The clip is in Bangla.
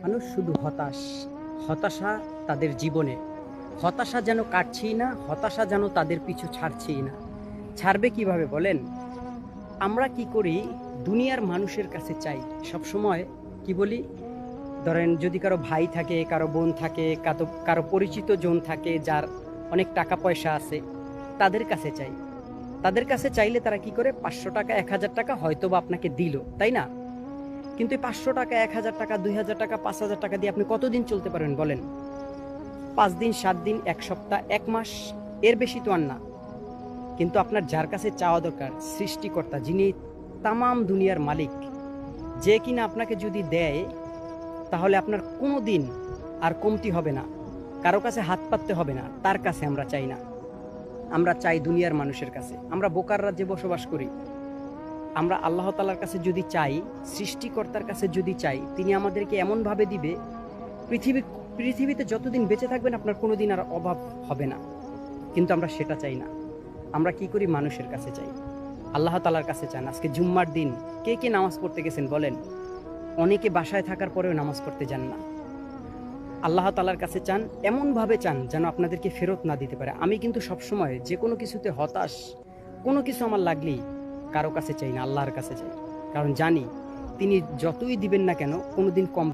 মানুষ শুধু হতাশা তাদের জীবনে। হতাশা যেন কাটছেই না, হতাশা যেন তাদের পিছু ছাড়ছেই না। ছাড়বে কিভাবে বলেন? আমরা কি করি? দুনিয়ার মানুষের কাছে চাই সবসময়। কি বলি? ধরেন যদি কারো ভাই থাকে, কারো বোন থাকে, কারো পরিচিত জন থাকে যার অনেক টাকা পয়সা আছে, তাদের কাছে চাই। তাদের কাছে চাইলে তারা কি করে? ৫০০ টাকা, ১০০০ টাকা হয়তো বা আপনাকে দিল, তাই না? কিন্তু এই ৫০০ টাকা, ১০০০ টাকা, ২০০০ টাকা, ৫০০০ টাকা দিয়ে আপনি কতদিন চলতে পারবেন বলেন? ৫ দিন, ৭ দিন, ১ সপ্তাহ, ১ মাস, এর বেশি তো আর না। কিন্তু আপনার যার কাছে চাওয়া দরকার, সৃষ্টিকর্তা, যিনি তামাম দুনিয়ার মালিক, যে কিনা আপনাকে যদি দেয় তাহলে আপনার কোনো দিন আর কমতি হবে না, কারো কাছে হাত পাততে হবে না, তার কাছে আমরা চাই না। আমরা চাই দুনিয়ার মানুষের কাছে। আমরা বোকার রাজ্যে বসবাস করি। আমরা আল্লাহ তাআলার কাছে যদি চাই, সৃষ্টিকর্তার কাছে যদি চাই, তিনি আমাদেরকে এমনভাবে দিবে, পৃথিবী পৃথিবীতে যতদিন বেঁচে থাকবেন আপনার কোনোদিন আর অভাব হবে না। কিন্তু আমরা সেটা চাই না। আমরা কি করি? মানুষের কাছে চাই, আল্লাহ তাআলার কাছে চান। আজকে জুম্মার দিন কে কে নামাজ পড়তে গেছেন বলেন? অনেকে বাসায় থাকার পরেও নামাজ পড়তে যান না। আল্লাহ তাআলার কাছে চান, এমনভাবে চান যেন আপনাদেরকে ফেরত না দিতে পারে। আমি কিন্তু সবসময় যে কোনো কিছুতে হতাশ, কোনো কিছু আমার লাগলেই কারো কাছে চাই না, আল্লাহর কাছে চাই। কারণ জানি তিনি যতই দিবেন না কেন কোনোদিন কম